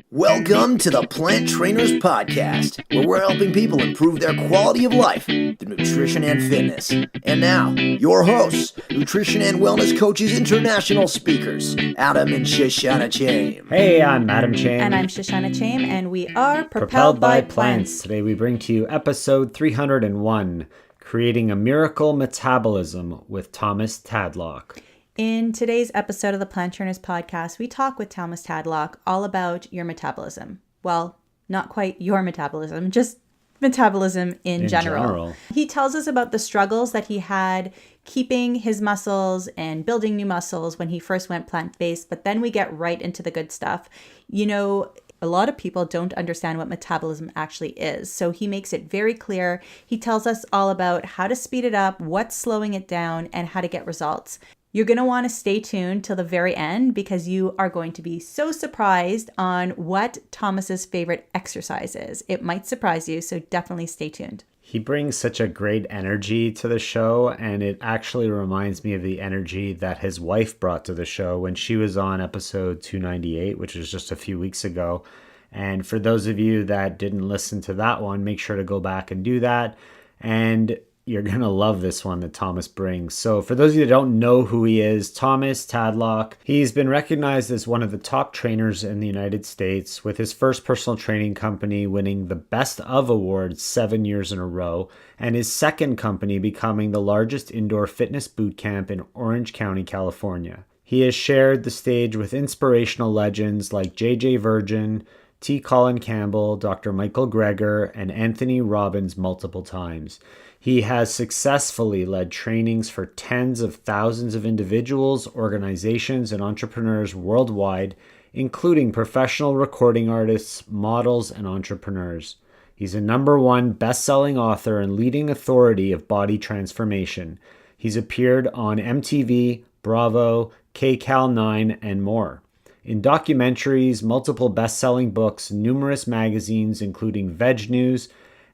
Welcome to the Plant Trainers Podcast, where we're helping people improve their quality of life through nutrition and fitness. And now, your hosts, nutrition and wellness coaches, international speakers, Adam and Shoshana Chaim. Hey, I'm Adam Chaim. And I'm Shoshana Chaim, and we are Propelled by Plants. Today we bring to you episode 301, Creating a Miracle Metabolism with Thomas Tadlock. In today's episode of the Plant Trainers Podcast, we talk with Thomas Tadlock all about your metabolism. Well, not quite your metabolism, just metabolism in general. He tells us about the struggles that he had keeping his muscles and building new muscles when he first went plant-based, but then we get right into the good stuff. You know, a lot of people don't understand what metabolism actually is, so he makes it very clear. He tells us all about how to speed it up, what's slowing it down, and how to get results. You're going to want to stay tuned till the very end because you are going to be so surprised on what Thomas's favorite exercise is. It might surprise you, so definitely stay tuned. He brings such a great energy to the show, and it actually reminds me of the energy that his wife brought to the show when she was on episode 298, which was just a few weeks ago. And for those of you that didn't listen to that one, make sure to go back and do that. And you're going to love this one that Thomas brings. So for those of you that don't know who he is, Thomas Tadlock, he's been recognized as one of the top trainers in the United States, with his first personal training company winning the Best of Awards 7 years in a row, and his second company becoming the largest indoor fitness boot camp in Orange County, California. He has shared the stage with inspirational legends like J.J. Virgin, T. Collin Campbell, Dr. Michael Greger, and Anthony Robbins multiple times. He has successfully led trainings for tens of thousands of individuals, organizations, and entrepreneurs worldwide, including professional recording artists, models, and entrepreneurs. He's a #1 best-selling author and leading authority of body transformation. He's appeared on MTV, Bravo, KCAL9, and more. In documentaries, multiple best-selling books, numerous magazines, including Veg News,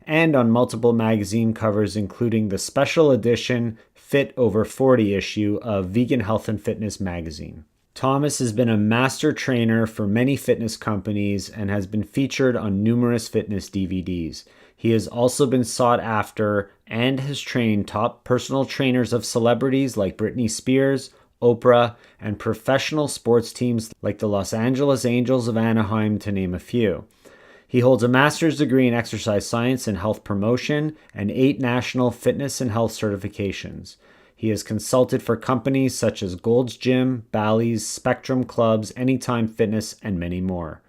and on multiple magazine covers, including the special edition Fit Over 40 issue of Vegan Health and Fitness magazine. Thomas has been a master trainer for many fitness companies and has been featured on numerous fitness DVDs. He has also been sought after and has trained top personal trainers of celebrities like Britney Spears, Oprah, and professional sports teams like the Los Angeles Angels of Anaheim, to name a few. He holds a master's degree in exercise science and health promotion and 8 national fitness and health certifications. He has consulted for companies such as Gold's Gym, Bally's, Spectrum Clubs, Anytime Fitness, and many more.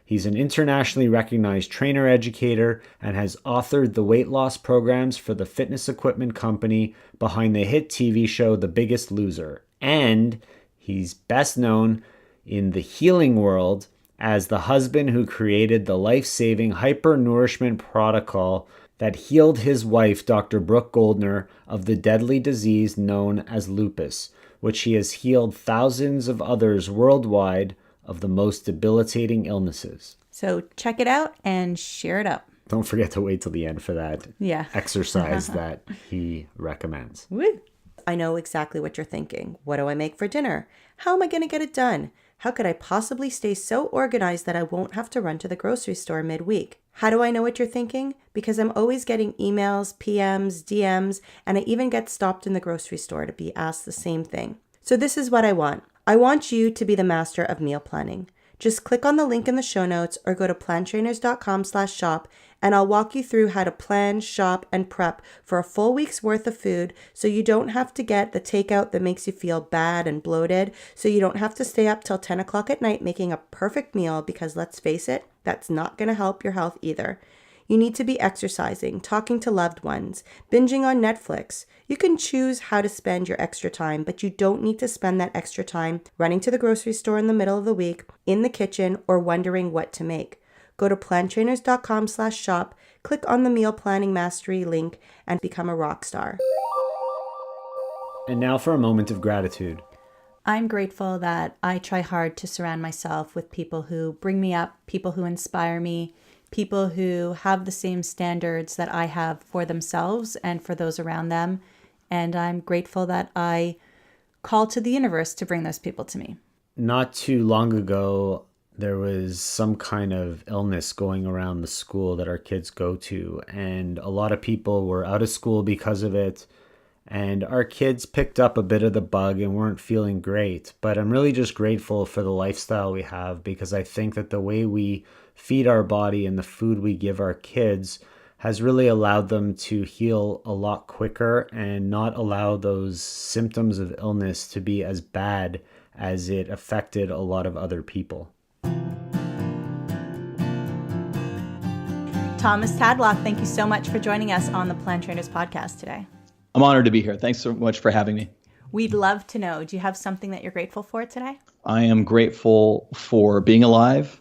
He's an internationally recognized trainer educator and has authored the weight loss programs for the fitness equipment company behind the hit TV show The Biggest Loser. And he's best known in the healing world as the husband who created the life-saving hyper-nourishment protocol that healed his wife, Dr. Brooke Goldner, of the deadly disease known as lupus, which he has healed thousands of others worldwide of the most debilitating illnesses. So check it out and share it up. Don't forget to wait till the end for that exercise that he recommends. Woo. I know exactly what you're thinking. What do I make for dinner? How am I going to get it done? How could I possibly stay so organized that I won't have to run to the grocery store midweek? How do I know what you're thinking? Because I'm always getting emails, PMs, DMs, and I even get stopped in the grocery store to be asked the same thing. So this is what I want. I want you to be the master of meal planning. Just click on the link in the show notes or go to planttrainers.com/shop and I'll walk you through how to plan, shop, and prep for a full week's worth of food so you don't have to get the takeout that makes you feel bad and bloated, so you don't have to stay up till 10 o'clock at night making a perfect meal because let's face it, that's not going to help your health either. You need to be exercising, talking to loved ones, binging on Netflix. You can choose how to spend your extra time, but you don't need to spend that extra time running to the grocery store in the middle of the week, in the kitchen, or wondering what to make. Go to planttrainers.com/shop, click on the Meal Planning Mastery link, and become a rock star. And now for a moment of gratitude. I'm grateful that I try hard to surround myself with people who bring me up, people who inspire me, people who have the same standards that I have for themselves and for those around them. And I'm grateful that I call to the universe to bring those people to me. not too long ago, there was some kind of illness going around the school that our kids go to, and a lot of people were out of school because of it. And our kids picked up a bit of the bug and weren't feeling great. But I'm really just grateful for the lifestyle we have, because I think that the way we feed our body and the food we give our kids has really allowed them to heal a lot quicker and not allow those symptoms of illness to be as bad as it affected a lot of other people. Thomas Tadlock, thank you so much for joining us on the Plant Trainers podcast today. I'm honored to be here. Thanks so much for having me. We'd love to know, do you have something that you're grateful for today? I am grateful for being alive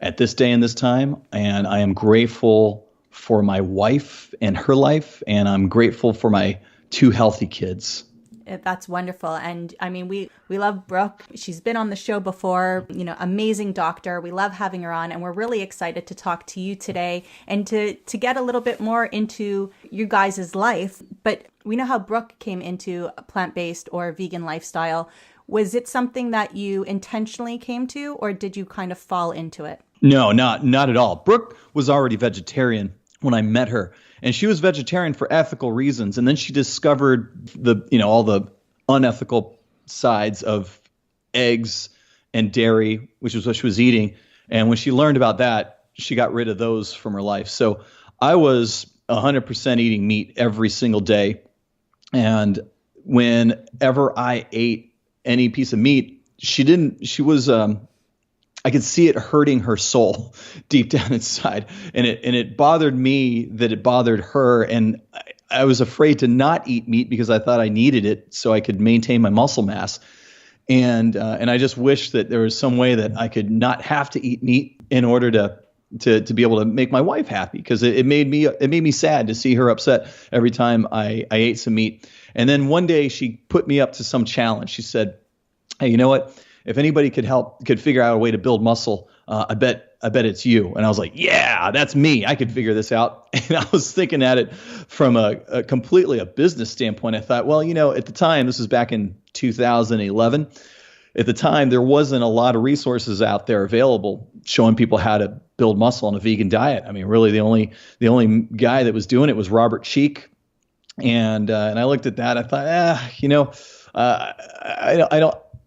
at this day and this time, and I am grateful for my wife and her life, and I'm grateful for my 2 healthy kids. That's wonderful. And I mean, we love Brooke. She's been on the show before, amazing doctor. We love having her on, and we're really excited to talk to you today and to get a little bit more into you guys' life. But we know how Brooke came into a plant-based or vegan lifestyle. Was it something that you intentionally came to, or did you kind of fall into it? No, not at all. Brooke was already vegetarian when I met her. And she was vegetarian for ethical reasons. And then she discovered all the unethical sides of eggs and dairy, which is what she was eating. And when she learned about that, she got rid of those from her life. So I was 100% eating meat every single day. And whenever I ate any piece of meat, I could see it hurting her soul deep down inside. And it bothered me that it bothered her. And I was afraid to not eat meat because I thought I needed it so I could maintain my muscle mass. And I just wish that there was some way that I could not have to eat meat in order to be able to make my wife happy, because it made me sad to see her upset every time I ate some meat. And then one day she put me up to some challenge. She said, "Hey, you know what? If anybody could figure out a way to build muscle, I bet it's you." And I was like, yeah, that's me. I could figure this out. And I was thinking at it from a completely a business standpoint. I thought, well, at the time, this was back in 2011. At the time, there wasn't a lot of resources out there available showing people how to build muscle on a vegan diet. I mean, really, the only guy that was doing it was Robert Cheek. And I looked at that. I thought,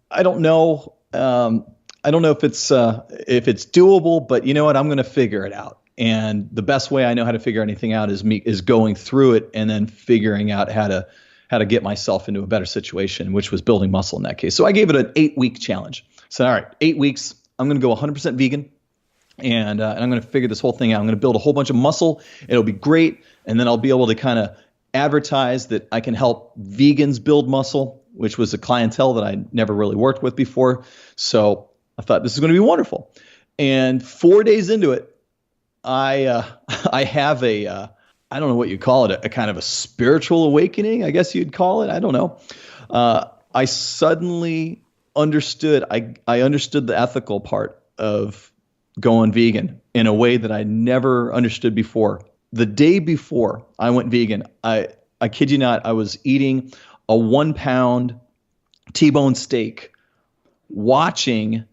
I don't know. I don't know if it's doable, but you know what? I'm going to figure it out. And the best way I know how to figure anything out is going through it and then figuring out how to get myself into a better situation, which was building muscle in that case. So I gave it an 8-week challenge. So all right, 8 weeks. I'm going to go 100% vegan, and I'm going to figure this whole thing out. I'm going to build a whole bunch of muscle. It'll be great, and then I'll be able to kind of advertise that I can help vegans build muscle, which was a clientele that I never really worked with before. So I thought this is going to be wonderful. And 4 days into it, I have I don't know what you'd call it, a kind of a spiritual awakening, I guess you'd call it. I don't know. I suddenly understood, I understood the ethical part of going vegan in a way that I never understood before. The day before I went vegan, I kid you not, I was eating a 1-pound T-bone steak, watching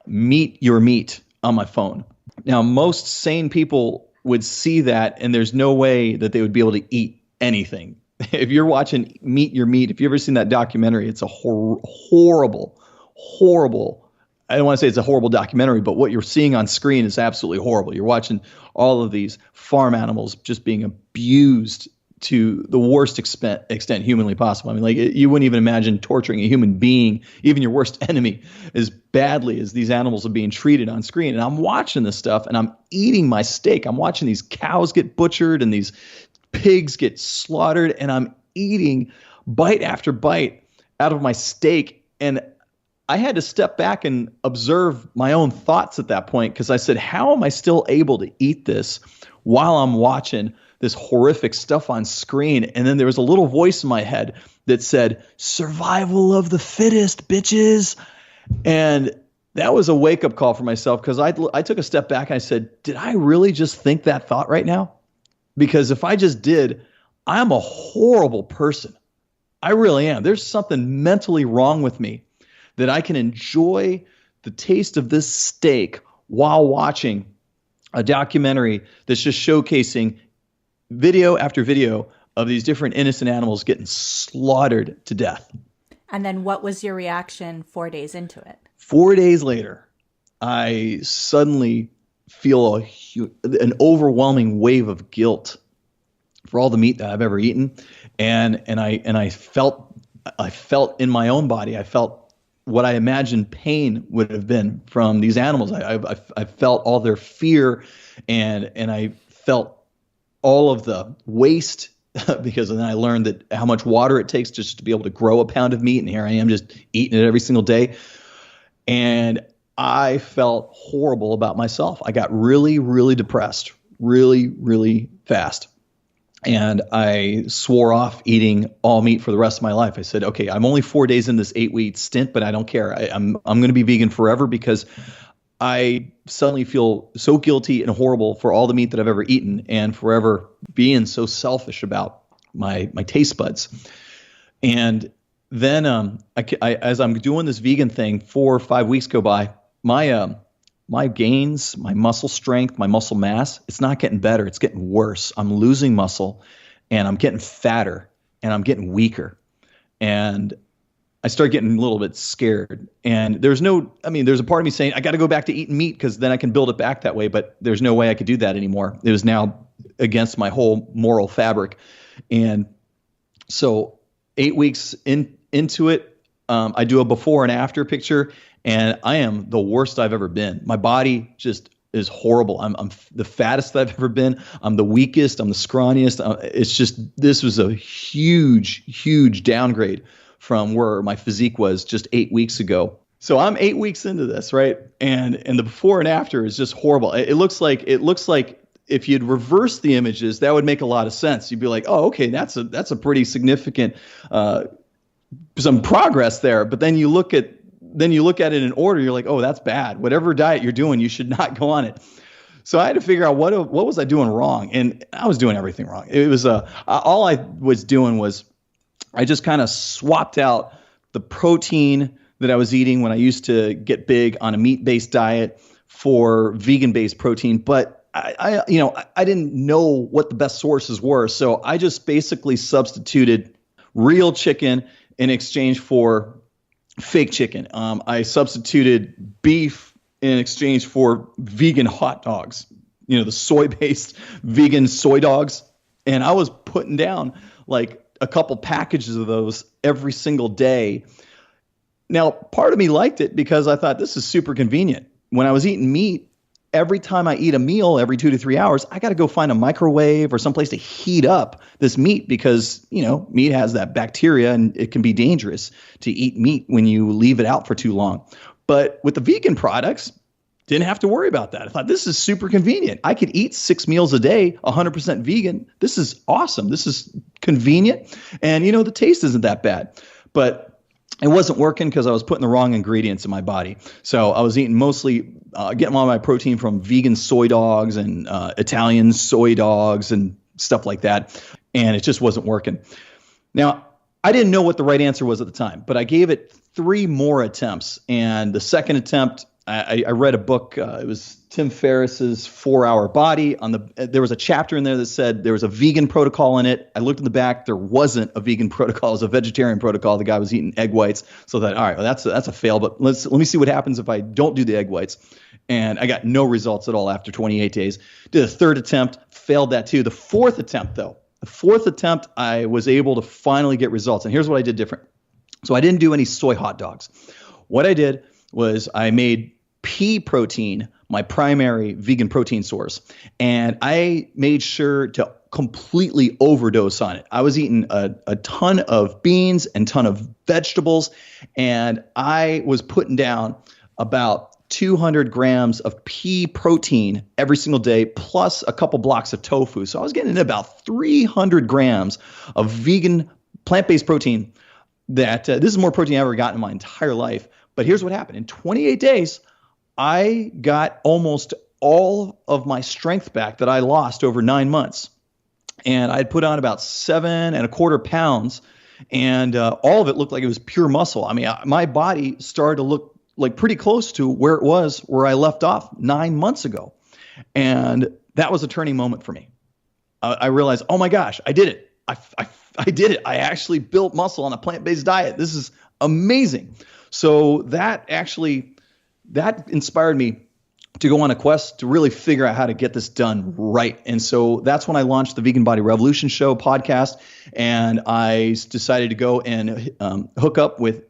Meet Your Meat on my phone. Now, most sane people would see that, and there's no way that they would be able to eat anything. If you're watching Meet Your Meat, if you've ever seen that documentary, it's a horrible, I don't want to say it's a horrible documentary, but what you're seeing on screen is absolutely horrible. You're watching all of these farm animals just being abused to the worst extent humanly possible. I mean, like, you wouldn't even imagine torturing a human being, even your worst enemy, as badly as these animals are being treated on screen. And I'm watching this stuff, and I'm eating my steak. I'm watching these cows get butchered and these pigs get slaughtered, and I'm eating bite after bite out of my steak. And I had to step back and observe my own thoughts at that point, because I said, how am I still able to eat this while I'm watching this horrific stuff on screen? And then there was a little voice in my head that said, survival of the fittest, bitches. And that was a wake-up call for myself, because I took a step back and I said, did I really just think that thought right now? Because if I just did, I'm a horrible person. I really am. There's something mentally wrong with me that I can enjoy the taste of this steak while watching a documentary that's just showcasing video after video of these different innocent animals getting slaughtered to death. And then what was your reaction 4 days into it? 4 days later, I suddenly feel an overwhelming wave of guilt for all the meat that I've ever eaten. And I felt in my own body, I felt what I imagined pain would have been from these animals. I felt all their fear, and I felt all of the waste because then I learned that how much water it takes just to be able to grow a pound of meat, and here I am just eating it every single day. And I felt horrible about myself. I got really, really depressed, really, really fast. And I swore off eating all meat for the rest of my life. I said, okay, I'm only 4 days in this 8-week stint, but I don't care. I'm going to be vegan forever because I suddenly feel so guilty and horrible for all the meat that I've ever eaten and forever being so selfish about my taste buds. And then as I'm doing this vegan thing, 4 or 5 weeks go by, my gains, my muscle strength, my muscle mass, it's not getting better. It's getting worse. I'm losing muscle, and I'm getting fatter, and I'm getting weaker. And I start getting a little bit scared. And there's a part of me saying, I got to go back to eating meat because then I can build it back that way. But there's no way I could do that anymore. It was now against my whole moral fabric. And so 8 weeks into it, I do a before and after picture, and I am the worst I've ever been. My body just is horrible. I'm the fattest I've ever been. I'm the weakest. I'm the scrawniest. This was a huge, huge downgrade from where my physique was just 8 weeks ago. So I'm 8 weeks into this, right? And the before and after is just horrible. It looks like if you'd reverse the images, that would make a lot of sense. You'd be like, oh, okay, that's a pretty significant some progress there. But then you look at it in order. You're like, oh, that's bad. Whatever diet you're doing, you should not go on it. So I had to figure out what was I doing wrong, and I was doing everything wrong. It was all I was doing was I just kind of swapped out the protein that I was eating when I used to get big on a meat-based diet for vegan-based protein, but I didn't know what the best sources were, so I just basically substituted real chicken in exchange for fake chicken. I substituted beef in exchange for vegan hot dogs, the soy-based vegan soy dogs, and I was putting down like a couple packages of those every single day. Now, part of me liked it because I thought this is super convenient. When I was eating meat, every time I eat a meal every 2 to 3 hours, I got to go find a microwave or someplace to heat up this meat because, meat has that bacteria and it can be dangerous to eat meat when you leave it out for too long. But with the vegan products, didn't have to worry about that. I thought this is super convenient. I could eat 6 meals a day, 100% vegan. This is awesome. This is convenient. And, the taste isn't that bad. But it wasn't working because I was putting the wrong ingredients in my body. So I was eating mostly, getting all my protein from vegan soy dogs and Italian soy dogs and stuff like that. And it just wasn't working. Now, I didn't know what the right answer was at the time, but I gave it 3 more attempts. And the second attempt, I read a book. It was Tim Ferriss's 4-Hour Body. There was a chapter in there that said there was a vegan protocol in it. I looked in the back. There wasn't a vegan protocol. It was a vegetarian protocol. The guy was eating egg whites. So I thought, all right, well, that's a fail. But let me see what happens if I don't do the egg whites. And I got no results at all after 28 days. Did a third attempt, failed that too. The fourth attempt, I was able to finally get results. And here's what I did different. So I didn't do any soy hot dogs. What I did was I made pea protein my primary vegan protein source, and I made sure to completely overdose on it. I was eating a ton of beans and ton of vegetables, and I was putting down about 200 grams of pea protein every single day, plus a couple blocks of tofu. So I was getting in about 300 grams of vegan plant-based protein. This is more protein I've ever gotten in my entire life. But here's what happened. In 28 days, I got almost all of my strength back that I lost over 9 months. And I'd put on about 7.25 pounds. And all of it looked like it was pure muscle. I mean, my body started to look like pretty close to where it was where I left off 9 months ago. And that was a turning moment for me. I realized, oh my gosh, I did it. I did it. I actually built muscle on a plant-based diet. This is amazing. So that inspired me to go on a quest to really figure out how to get this done right. And so that's when I launched the Vegan Body Revolution Show podcast. And I decided to go and hook up with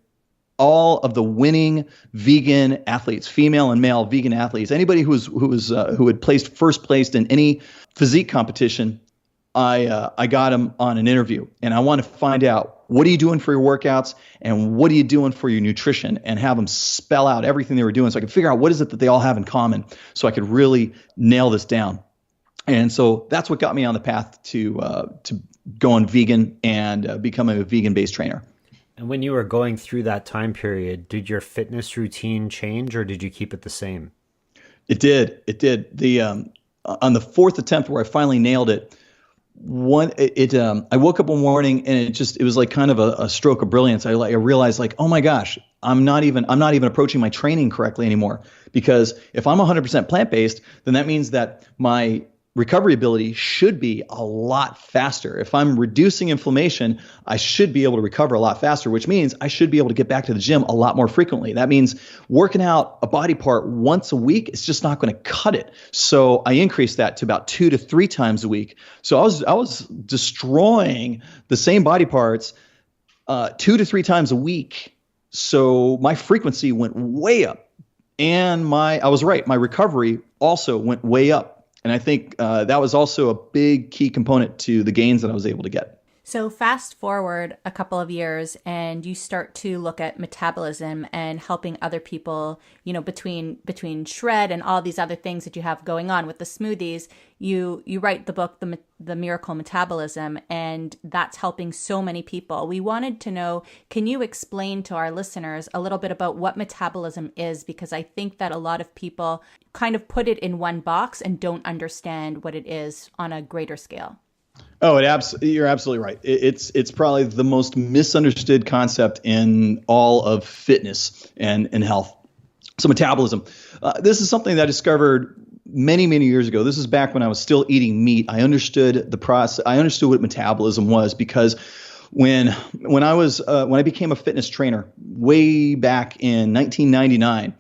all of the winning vegan athletes, female and male vegan athletes, anybody who had placed first place in any physique competition. I got them on an interview, and I want to find out, what are you doing for your workouts and what are you doing for your nutrition, and have them spell out everything they were doing so I could figure out what is it that they all have in common so I could really nail this down. And so that's what got me on the path to going vegan and becoming a vegan-based trainer. And when you were going through that time period, did your fitness routine change or did you keep it the same? It did. On the fourth attempt where I finally nailed it, I woke up one morning and it was like kind of a stroke of brilliance. I realized, like, oh my gosh, I'm not even approaching my training correctly anymore, because if I'm 100% plant-based, then that means that my recovery ability should be a lot faster. If I'm reducing inflammation, I should be able to recover a lot faster, which means I should be able to get back to the gym a lot more frequently. That means working out a body part once a week is just not going to cut it. So I increased that to about 2 to 3 times a week. So I was destroying the same body parts 2 to 3 times a week. So my frequency went way up, and I was right. My recovery also went way up. And I think that was also a big key component to the gains that I was able to get. So fast forward a couple of years and you start to look at metabolism and helping other people, between shred and all these other things that you have going on with the smoothies. You write the book, the Miracle Metabolism, and that's helping so many people. We wanted to know, can you explain to our listeners a little bit about what metabolism is? Because I think that a lot of people kind of put it in one box and don't understand what it is on a greater scale. Oh, you're absolutely right. It's probably the most misunderstood concept in all of fitness and health. So metabolism, this is something that I discovered many, many years ago. This is back when I was still eating meat. I understood the process. I understood what metabolism was, because when I became a fitness trainer way back in 1999,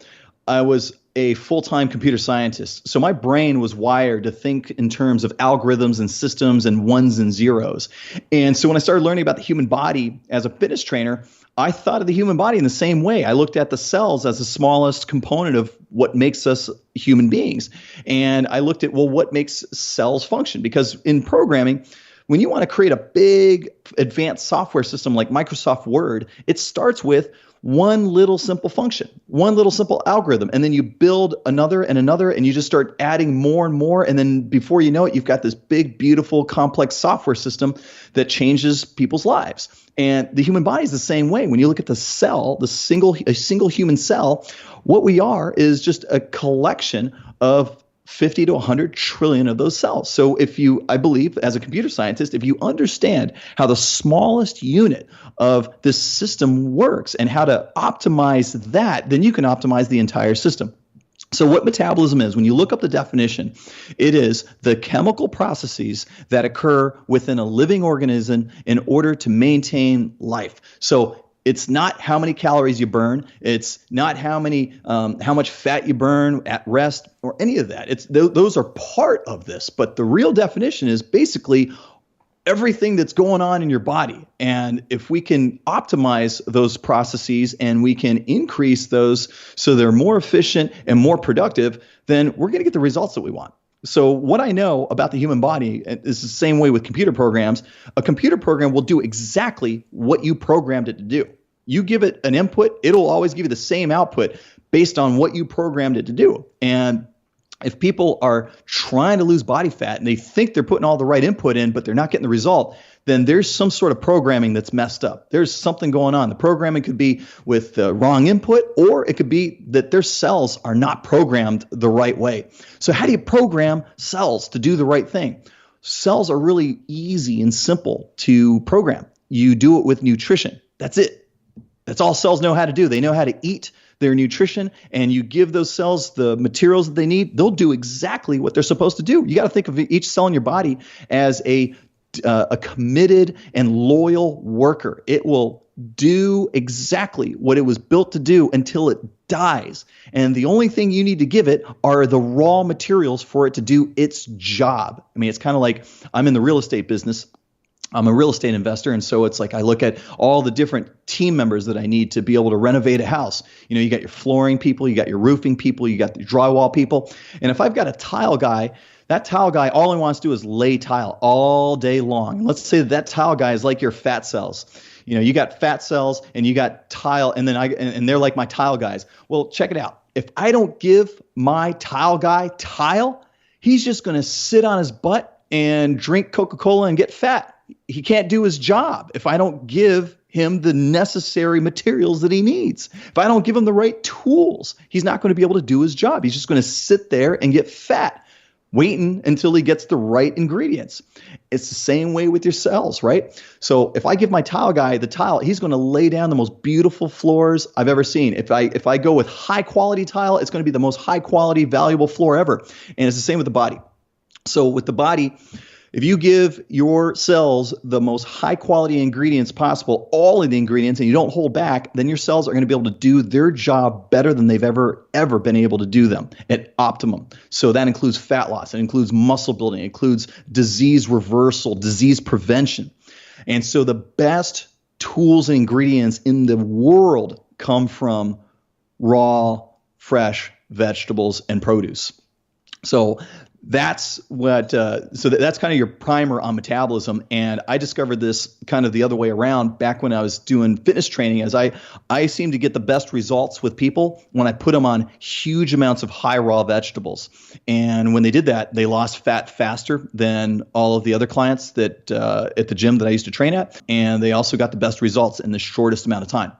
I was a full-time computer scientist. So my brain was wired to think in terms of algorithms and systems and ones and zeros. And so when I started learning about the human body as a fitness trainer, I thought of the human body in the same way. I looked at the cells as the smallest component of what makes us human beings. And I looked at, what makes cells function? Because in programming, when you want to create a big advanced software system like Microsoft Word, it starts with one little simple function, one little simple algorithm, and then you build another and another, and you just start adding more and more, and then before you know it, you've got this big, beautiful, complex software system that changes people's lives. And the human body is the same way. When you look at the cell, a single human cell, what we are is just a collection of 50 to 100 trillion of those cells. So I believe as a computer scientist, if you understand how the smallest unit of this system works and how to optimize that, then you can optimize the entire system. So what metabolism is, when you look up the definition, it is the chemical processes that occur within a living organism in order to maintain life. So it's not how many calories you burn. It's not how much fat you burn at rest or any of that. Those are part of this. But the real definition is basically everything that's going on in your body. And if we can optimize those processes and we can increase those so they're more efficient and more productive, then we're going to get the results that we want. So what I know about the human body is the same way with computer programs. A computer program will do exactly what you programmed it to do. You give it an input, it'll always give you the same output based on what you programmed it to do. And if people are trying to lose body fat and they think they're putting all the right input in, but they're not getting the result, then there's some sort of programming that's messed up. There's something going on. The programming could be with the wrong input, or it could be that their cells are not programmed the right way. So how do you program cells to do the right thing? Cells are really easy and simple to program. you do it with nutrition. That's it. That's all cells know how to do. They know how to eat their nutrition, and you give those cells the materials that they need. They'll do exactly what they're supposed to do. You got to think of each cell in your body as a committed and loyal worker. It will do exactly what it was built to do until it dies. And the only thing you need to give it are the raw materials for it to do its job. I mean, it's kind of like I'm in the real estate business. I'm a real estate investor, and so it's like I look at all the different team members that I need to be able to renovate a house. You know, you got your flooring people, you got your roofing people, you got the drywall people. And if I've got a tile guy, that tile guy, all he wants to do is lay tile all day long. Let's say that tile guy is like your fat cells. You know, you got fat cells and you got tile, and then and they're like my tile guys. Well, check it out. If I don't give my tile guy tile, he's just going to sit on his butt and drink Coca-Cola and get fat. He can't do his job if I don't give him the necessary materials that he needs. If I don't give him the right tools, he's not going to be able to do his job. He's just going to sit there and get fat, waiting until he gets the right ingredients. It's the same way with your cells, right? So if I give my tile guy the tile, he's going to lay down the most beautiful floors I've ever seen. If I go with high quality tile, it's going to be the most high quality, valuable floor ever. And it's the same with the body. So with the body, if you give your cells the most high quality ingredients possible, all of the ingredients, and you don't hold back, then your cells are going to be able to do their job better than they've ever been able to do them at optimum. So that includes fat loss, it includes muscle building, it includes disease reversal, disease prevention. And so the best tools and ingredients in the world come from raw, fresh vegetables and produce. So that's what. So that's kind of your primer on metabolism. And I discovered this kind of the other way around back when I was doing fitness training, as I seem to get the best results with people when I put them on huge amounts of high raw vegetables. And when they did that, they lost fat faster than all of the other clients that at the gym that I used to train at. And they also got the best results in the shortest amount of time.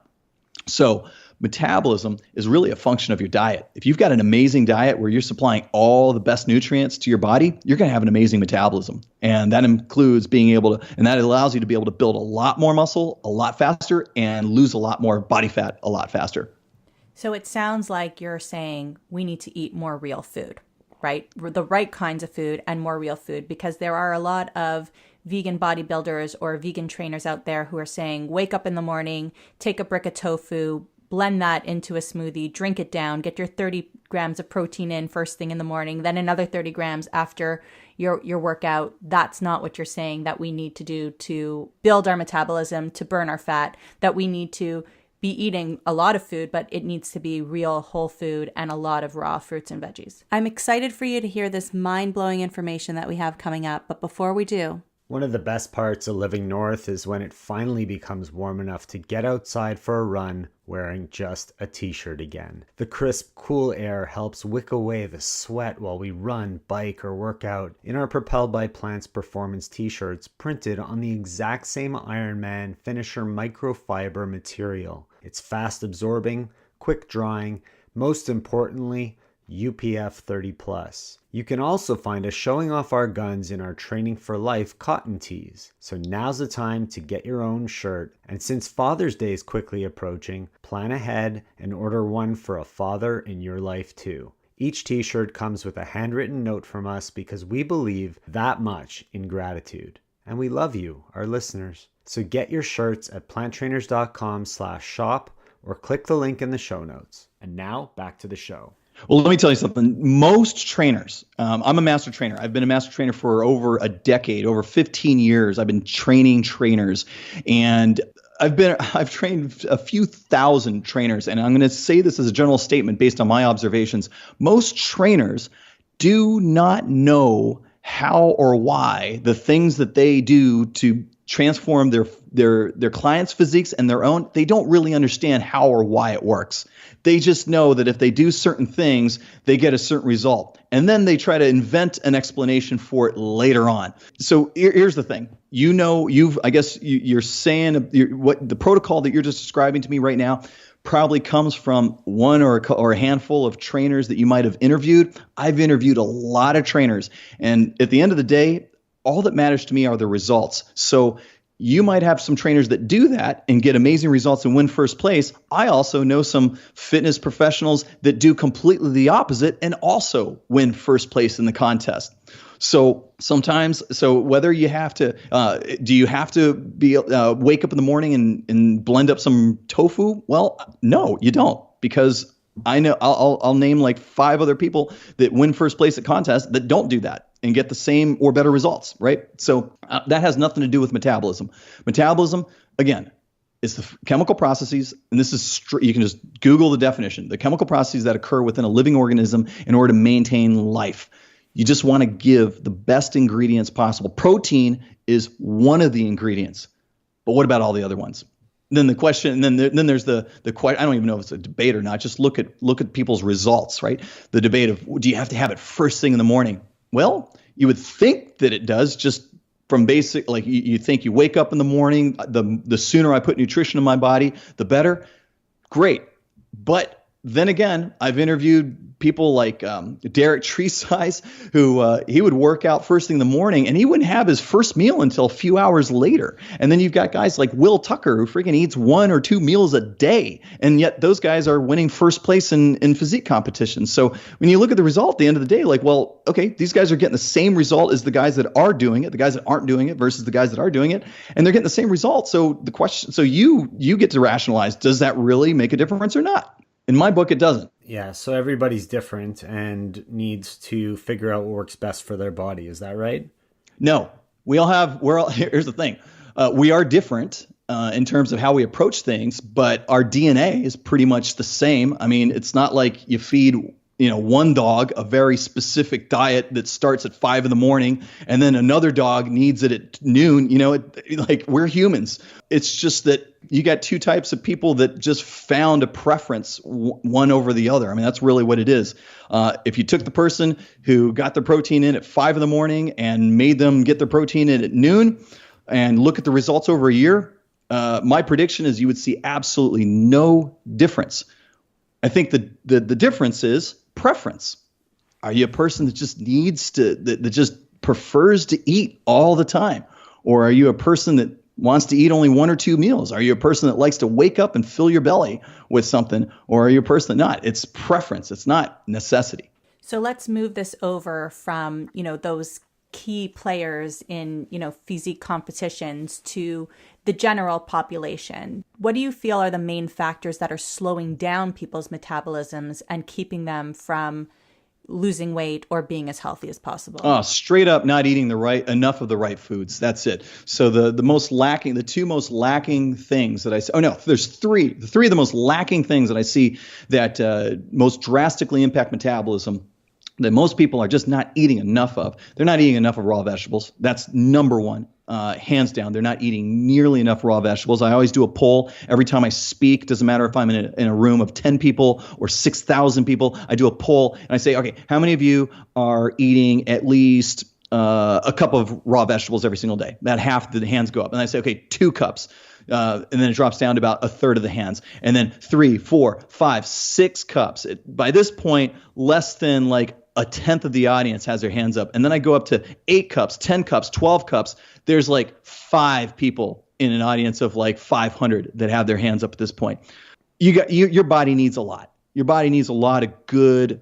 So metabolism is really a function of your diet. If you've got an amazing diet where you're supplying all the best nutrients to your body, you're going to have an amazing metabolism. And that includes being able to, and that allows you to be able to build a lot more muscle a lot faster and lose a lot more body fat a lot faster. So it sounds like you're saying we need to eat more real food, right? The right kinds of food and more real food, because there are a lot of vegan bodybuilders or vegan trainers out there who are saying, wake up in the morning, take a brick of tofu, blend that into a smoothie, drink it down, get your 30 grams of protein in first thing in the morning, then another 30 grams after your workout. That's not what you're saying that we need to do to build our metabolism, to burn our fat, that we need to be eating a lot of food, but it needs to be real whole food and a lot of raw fruits and veggies. I'm excited for you to hear this mind-blowing information that we have coming up, but before we do, one of the best parts of living north is when it finally becomes warm enough to get outside for a run wearing just a t-shirt again. The crisp, cool air helps wick away the sweat while we run, bike, or work out in our Propelled by Plants performance t-shirts printed on the exact same Ironman finisher microfiber material. It's fast absorbing, quick drying, most importantly, UPF 30+. You can also find us showing off our guns in our Training for Life cotton tees. So now's the time to get your own shirt. And since Father's Day is quickly approaching, plan ahead and order one for a father in your life too. Each t-shirt comes with a handwritten note from us because we believe that much in gratitude. And we love you, our listeners. So get your shirts at planttrainers.com/shop or click the link in the show notes. And now back to the show. Well, let me tell you something. Most trainers, I'm a master trainer. I've been a master trainer for over a decade, over 15 years. I've been training trainers, and I've trained a few thousand trainers. And I'm going to say this as a general statement based on my observations. Most trainers do not know how or why the things that they do to transform their clients' physiques and their own, they don't really understand how or why it works. They just know that if they do certain things, they get a certain result. And then they try to invent an explanation for it later on. So here's the thing. You're saying what the protocol that you're just describing to me right now probably comes from one or a handful of trainers that you might have interviewed. I've interviewed a lot of trainers. And at the end of the day, all that matters to me are the results. So you might have some trainers that do that and get amazing results and win first place. I also know some fitness professionals that do completely the opposite and also win first place in the contest. So sometimes, whether you have to, do you have to be wake up in the morning and blend up some tofu? Well, no, you don't, because I know I'll name like 5 other people that win first place at contests that don't do that and get the same or better results, right? So that has nothing to do with metabolism. Metabolism, again, is the chemical processes, and this is you can just Google the definition, the chemical processes that occur within a living organism in order to maintain life. You just want to give the best ingredients possible. Protein is one of the ingredients, but what about all the other ones? Then the question, and then there's the question. I don't even know if it's a debate or not. Just look at people's results, right? The debate of, do you have to have it first thing in the morning? Well, you would think that it does, just from basic, like you think you wake up in the morning, the sooner I put nutrition in my body, the better. Great. But then again, I've interviewed people like Derek Treesize, who he would work out first thing in the morning and he wouldn't have his first meal until a few hours later. And then you've got guys like Will Tucker, who freaking eats 1 or 2 meals a day. And yet those guys are winning first place in physique competitions. So when you look at the result at the end of the day, like, well, okay, these guys are getting the same result as the guys that are doing it, the guys that aren't doing it versus the guys that are doing it. And they're getting the same result. So the question, so you get to rationalize, does that really make a difference or not? In my book, it doesn't. Yeah, so everybody's different and needs to figure out what works best for their body. Is that right? No, here's the thing. We are different in terms of how we approach things, but our DNA is pretty much the same. I mean, it's not like you feed one dog a very specific diet that starts at 5 a.m. and then another dog needs it at noon. Like, we're humans. It's just that you got 2 types of people that just found a preference one over the other. I mean, that's really what it is. If you took the person who got their protein in at 5 a.m. and made them get their protein in at noon and look at the results over a year, my prediction is you would see absolutely no difference. I think the difference is preference. Are you a person that just needs to, that just prefers to eat all the time? Or are you a person that wants to eat only 1 or 2 meals? Are you a person that likes to wake up and fill your belly with something? Or are you a person that not? It's preference. It's not necessity. So let's move this over from, those key players in, physique competitions to the general population. What do you feel are the main factors that are slowing down people's metabolisms and keeping them from losing weight or being as healthy as possible? Oh, straight up not eating enough of the right foods. That's it. So the 2 most lacking things that I see, there's 3. The 3 of the most lacking things that I see that most drastically impact metabolism that most people are just not eating enough of. They're not eating enough of raw vegetables. That's number 1. Hands down, they're not eating nearly enough raw vegetables. I always do a poll every time I speak. Doesn't matter if I'm in a room of 10 people or 6,000 people. I do a poll and I say, okay, how many of you are eating at least a cup of raw vegetables every single day? About half the hands go up. And I say, okay, 2 cups. And then it drops down to about a third of the hands. And then 3, 4, 5, 6 cups. By this point, less than like a tenth of the audience has their hands up. And then I go up to 8 cups, 10 cups, 12 cups. There's like 5 people in an audience of like 500 that have their hands up at this point. Your body needs a lot. Your body needs a lot of good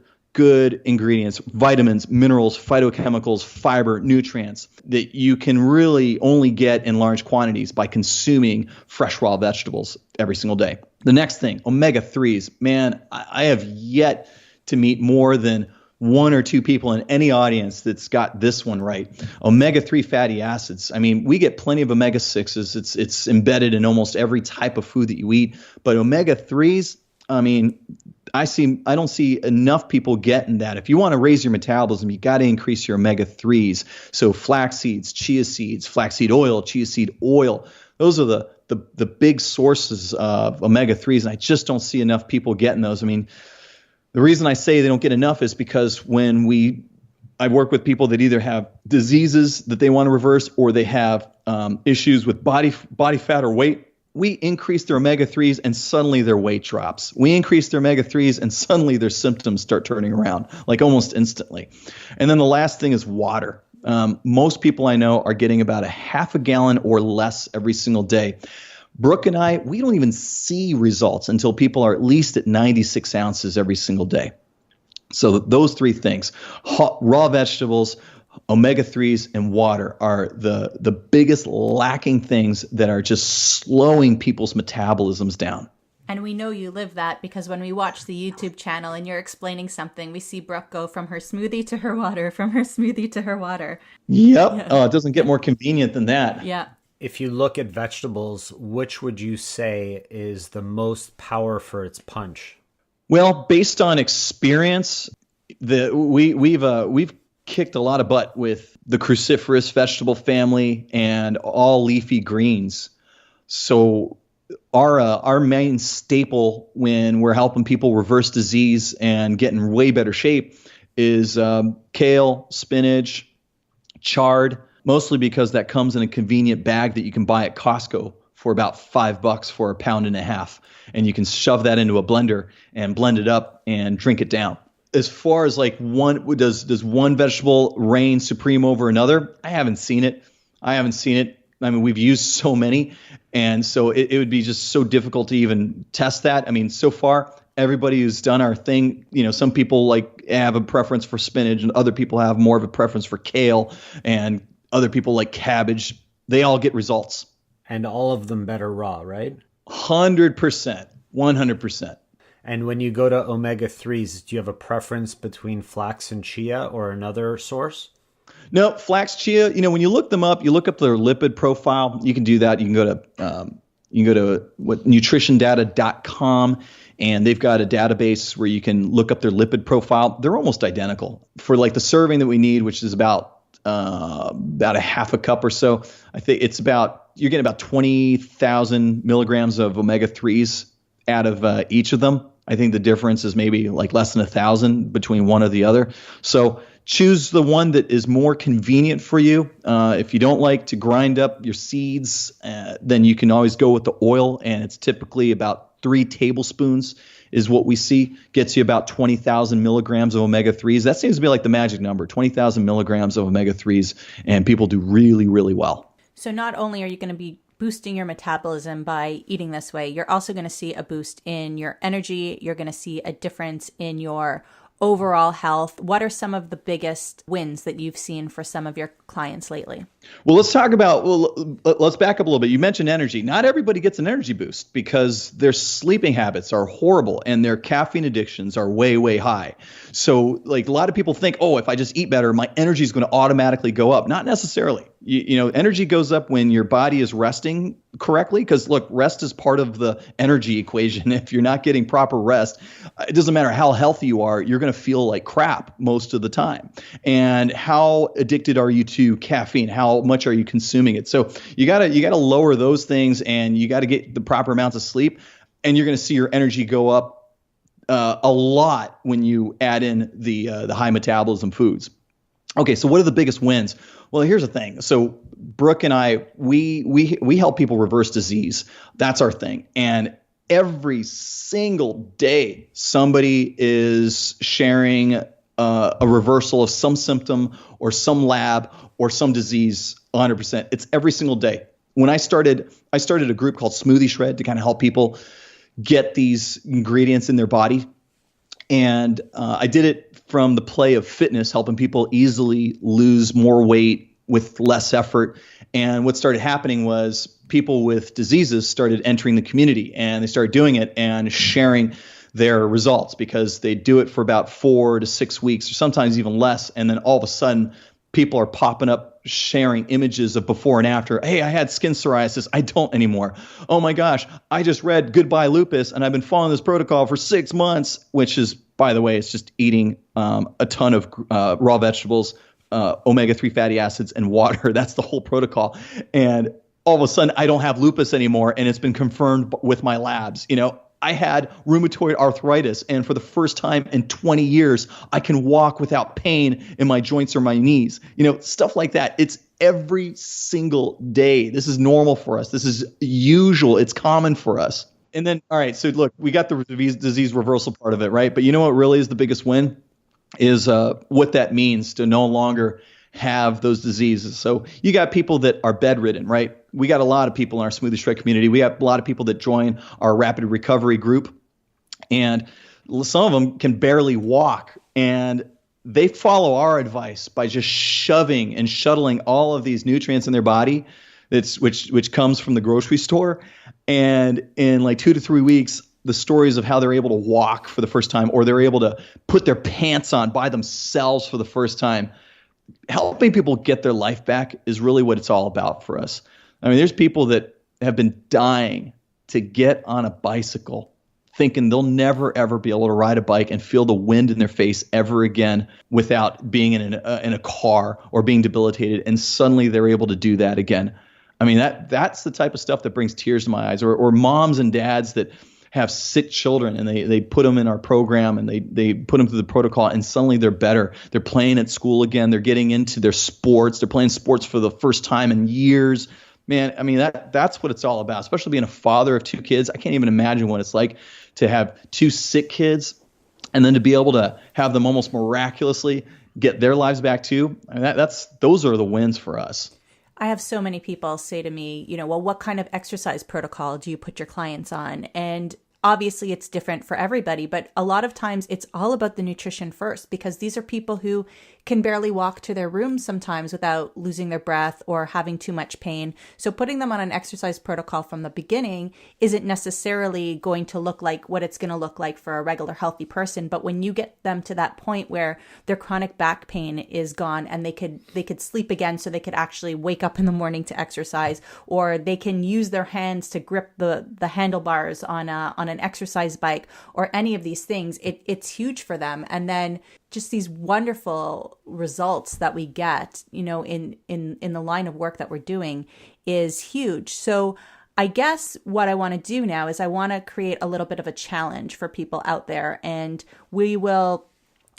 ingredients, vitamins, minerals, phytochemicals, fiber, nutrients that you can really only get in large quantities by consuming fresh raw vegetables every single day. The next thing, omega-3s. Man, I have yet to meet more than 1 or 2 people in any audience that's got this one right. Omega-3 fatty acids. I mean, we get plenty of omega-6s. It's embedded in almost every type of food that you eat. But omega-3s, I mean, I don't see enough people getting that. If you want to raise your metabolism, you got to increase your omega-3s. So flax seeds, chia seeds, flaxseed oil, chia seed oil. Those are the big sources of omega-3s, and I just don't see enough people getting those. I mean, the reason I say they don't get enough is because I work with people that either have diseases that they want to reverse or they have issues with body fat or weight. We increase their omega-3s and suddenly their weight drops. We increase their omega-3s and suddenly their symptoms start turning around, like almost instantly. And then the last thing is water. Most people I know are getting about a half a gallon or less every single day. Brooke and I, we don't even see results until people are at least at 96 ounces every single day. So those three things, raw vegetables, omega-3s, and water are the biggest lacking things that are just slowing people's metabolisms down. And we know you live that because when we watch the YouTube channel and you're explaining something, we see Brooke go from her smoothie to her water, from her smoothie to her water. Yep. Yeah. Oh, it doesn't get more convenient than that. Yeah. If you look at vegetables, which would you say is the most power for its punch? Well, based on experience, we've kicked a lot of butt with the cruciferous vegetable family and all leafy greens. So our main staple when we're helping people reverse disease and get in way better shape is kale, spinach, chard, mostly because that comes in a convenient bag that you can buy at Costco for about $5 for 1.5 pounds. And you can shove that into a blender and blend it up and drink it down. As far as like does one vegetable reign supreme over another? I haven't seen it. I mean, we've used so many. And so it would be just so difficult to even test that. I mean, so far, everybody who's done our thing, some people like have a preference for spinach and other people have more of a preference for kale and other people like cabbage. They all get results. And all of them better raw, right? 100%. 100%. And when you go to omega-3s, do you have a preference between flax and chia or another source? No, flax, chia, when you look them up, you look up their lipid profile. You can do that. You can go to nutritiondata.com, and they've got a database where you can look up their lipid profile. They're almost identical. For like the serving that we need, which is about a half a cup or so, I think you're getting about 20,000 milligrams of omega-3s out of each of them. I think the difference is maybe like less than 1,000 between one or the other. So choose the one that is more convenient for you. If you don't like to grind up your seeds, then you can always go with the oil, and it's typically about 3 tablespoons is what we see. Gets you about 20,000 milligrams of omega-3s. That seems to be like the magic number, 20,000 milligrams of omega-3s, and people do really, really well. So not only are you going to be boosting your metabolism by eating this way, you're also going to see a boost in your energy. You're going to see a difference in your overall health. What are some of the biggest wins that you've seen for some of your clients lately? Well, let's back up a little bit. You mentioned energy. Not everybody gets an energy boost because their sleeping habits are horrible and their caffeine addictions are way, way high. So like a lot of people think, if I just eat better, my energy is going to automatically go up. Not necessarily. Energy goes up when your body is resting correctly, because look, rest is part of the energy equation. If you're not getting proper rest, it doesn't matter how healthy you are, you're going to feel like crap most of the time. And how addicted are you to caffeine? How much are you consuming it? So you gotta lower those things, and you got to get the proper amounts of sleep, and you're going to see your energy go up a lot when you add in the high metabolism foods. Okay, so what are the biggest wins? Well, here's the thing. So Brooke and I, we help people reverse disease. That's our thing. And every single day, somebody is sharing a reversal of some symptom or some lab or some disease 100%. It's every single day. When I started a group called Smoothie Shred to kind of help people get these ingredients in their body. And I did it from the play of fitness, helping people easily lose more weight with less effort. And what started happening was people with diseases started entering the community, and they started doing it and sharing their results, because they do it for about 4 to 6 weeks or sometimes even less. And then all of a sudden, people are popping up sharing images of before and after. Hey, I had skin psoriasis. I don't anymore. Oh my gosh, I just read Goodbye Lupus, and I've been following this protocol for 6 months, which is, by the way, it's just eating a ton of raw vegetables, omega-3 fatty acids, and water. That's the whole protocol. And all of a sudden, I don't have lupus anymore, and it's been confirmed with my labs. I had rheumatoid arthritis, and for the first time in 20 years, I can walk without pain in my joints or my knees. Stuff like that. It's every single day. This is normal for us. This is usual. It's common for us. And then, all right, so look, we got the disease reversal part of it, right? But you know what really is the biggest win is what that means to no longer have those diseases. So you got people that are bedridden, right? We got a lot of people in our Smoothie Shred community. We have a lot of people that join our rapid recovery group, and some of them can barely walk, and they follow our advice by just shoving and shuttling all of these nutrients in their body, which comes from the grocery store. And in like 2 to 3 weeks, the stories of how they're able to walk for the first time, or they're able to put their pants on by themselves for the first time, helping people get their life back is really what it's all about for us. I mean, there's people that have been dying to get on a bicycle, thinking they'll never, ever be able to ride a bike and feel the wind in their face ever again without being in a car or being debilitated. And suddenly they're able to do that again. I mean, that's the type of stuff that brings tears to my eyes. Or moms and dads that have sick children, and they put them in our program, and they put them through the protocol, and suddenly they're better. They're playing at school again. They're getting into their sports. They're playing sports for the first time in years. Man, I mean, that's what it's all about, especially being a father of 2 kids. I can't even imagine what it's like to have 2 sick kids, and then to be able to have them almost miraculously get their lives back too. I mean, those are the wins for us. I have so many people say to me, well, what kind of exercise protocol do you put your clients on? And obviously it's different for everybody, but a lot of times it's all about the nutrition first, because these are people who can barely walk to their rooms sometimes without losing their breath or having too much pain. So putting them on an exercise protocol from the beginning isn't necessarily going to look like what it's going to look like for a regular healthy person. But when you get them to that point where their chronic back pain is gone, and they could sleep again, so they could actually wake up in the morning to exercise, or they can use their hands to grip the handlebars on an exercise bike, or any of these things, it's huge for them. And then just these wonderful results that we get, in the line of work that we're doing is huge. So I guess what I want to do now is I want to create a little bit of a challenge for people out there. And we will,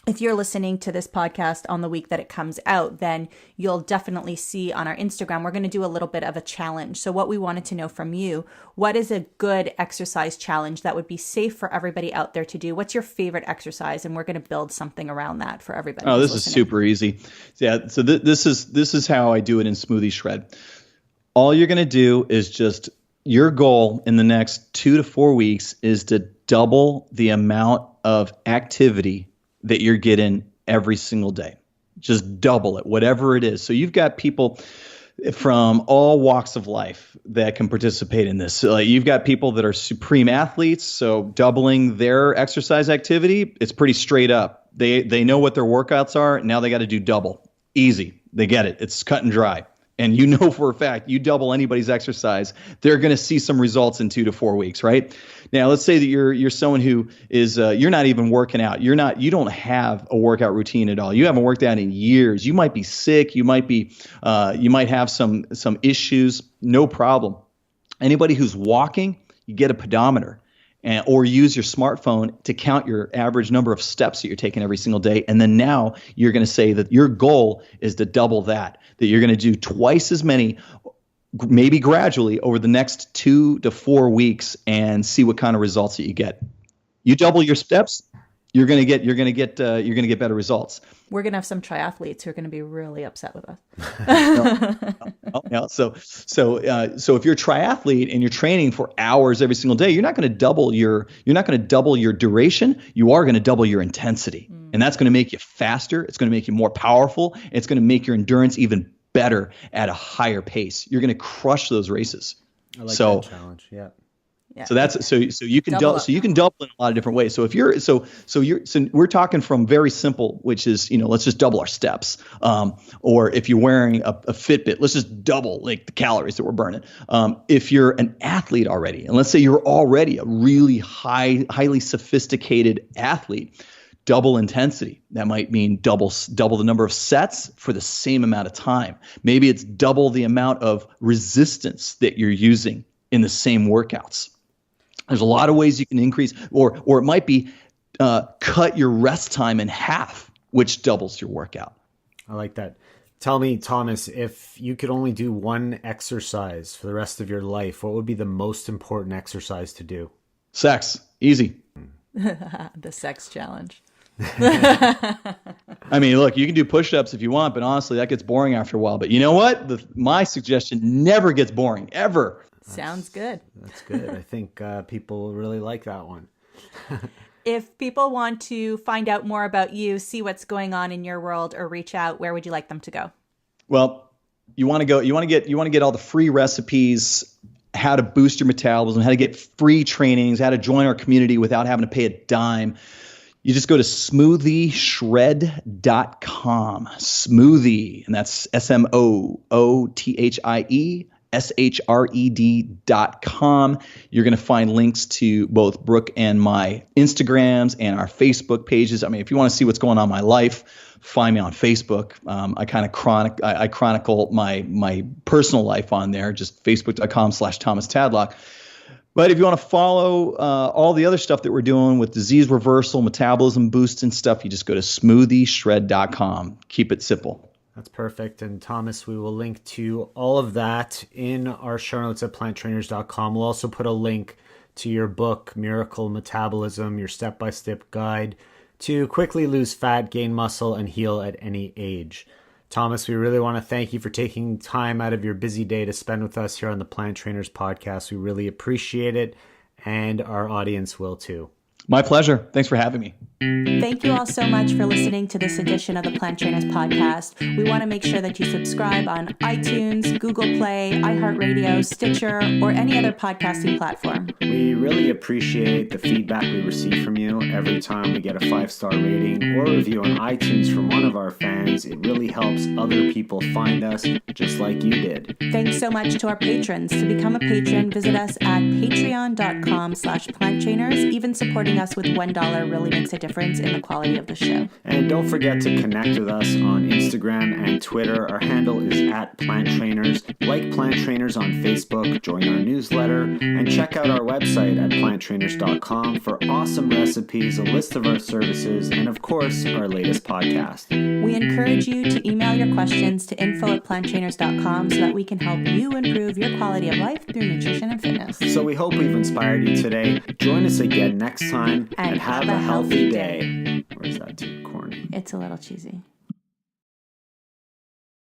if you're listening to this podcast on the week that it comes out, then you'll definitely see on our Instagram, we're going to do a little bit of a challenge. So what we wanted to know from you, what is a good exercise challenge that would be safe for everybody out there to do? What's your favorite exercise? And we're going to build something around that for everybody. Oh, this is super easy. Yeah. So this is how I do it in Smoothie Shred. All you're going to do is just, your goal in the next 2 to 4 weeks is to double the amount of activity that you're getting every single day. Just double it, whatever it is. So you've got people from all walks of life that can participate in this. So you've got people that are supreme athletes, so doubling their exercise activity, it's pretty straight up. They know what their workouts are. Now they got to do double. Easy. They get it. It's cut and dry. And you know for a fact, you double anybody's exercise, they're going to see some results in 2 to 4 weeks, right? Now, let's say that you're someone who is you're not even working out. You don't have a workout routine at all. You haven't worked out in years. You might be sick. You might have some issues. No problem. Anybody who's walking, you get a pedometer. Or use your smartphone to count your average number of steps that you're taking every single day. And then now you're going to say that your goal is to double that you're going to do twice as many, maybe gradually over the next 2 to 4 weeks, and see what kind of results that you get. You double your steps, you're going to get better results. We're going to have some triathletes who are going to be really upset with us. No. So if you're a triathlete and you're training for hours every single day, you're not going to double your duration. You are going to double your intensity, and that's going to make you faster. It's going to make you more powerful. It's going to make your endurance even better at a higher pace. You're going to crush those races. I like that challenge. Yeah. Yeah. So that's so you can double in a lot of different ways. So if you're so we're talking from very simple, which is, let's just double our steps. Or if you're wearing a Fitbit, let's just double like the calories that we're burning. If you're an athlete already, and let's say you're already a really highly sophisticated athlete, double intensity. That might mean double the number of sets for the same amount of time. Maybe it's double the amount of resistance that you're using in the same workouts. There's a lot of ways you can increase, or it might be cut your rest time in half, which doubles your workout. I like that. Tell me, Thomas, if you could only do one exercise for the rest of your life, what would be the most important exercise to do? Sex. Easy. The sex challenge. I mean, look, you can do push-ups if you want, but honestly, that gets boring after a while. But you know what? My suggestion never gets boring, ever. Sounds good. That's good. I think people really like that one. If people want to find out more about you, see what's going on in your world, or reach out, where would you like them to go? Well, you want to get all the free recipes, how to boost your metabolism, how to get free trainings, how to join our community without having to pay a dime. You just go to smoothieshred.com. Smoothie, and that's SMOOTHIESHRED.com. You're going to find links to both Brooke and my Instagrams and our Facebook pages. I mean, if you want to see what's going on in my life, find me on Facebook. I chronicle my personal life on there, just facebook.com/Thomas Tadlock. But if you want to follow all the other stuff that we're doing with disease reversal, metabolism boost and stuff, you just go to smoothieshred.com. Keep it simple. That's perfect. And Thomas, we will link to all of that in our show notes at planttrainers.com. We'll also put a link to your book, Miracle Metabolism, your step-by-step guide to quickly lose fat, gain muscle, and heal at any age. Thomas, we really want to thank you for taking time out of your busy day to spend with us here on the Plant Trainers podcast. We really appreciate it, and our audience will too. My pleasure. Thanks for having me. Thank you all so much for listening to this edition of the Plant Trainers podcast. We want to make sure that you subscribe on iTunes, Google Play, iHeartRadio, Stitcher, or any other podcasting platform. We really appreciate the feedback we receive from you every time we get a 5-star rating or review on iTunes from one of our fans. It really helps other people find us just like you did. Thanks so much to our patrons. To become a patron, visit us at patreon.com/planttrainers. Even supporting us with $1 really makes a difference in the quality of the show. And don't forget to connect with us on Instagram and Twitter. Our handle is @PlantTrainers. Like Plant Trainers on Facebook, join our newsletter, and check out our website at planttrainers.com for awesome recipes, a list of our services, and of course, our latest podcast. We encourage you to email your questions to info@planttrainers.com so that we can help you improve your quality of life through nutrition and fitness. So we hope we've inspired you today. Join us again next time and have a healthy day. Or is that too corny? It's a little cheesy.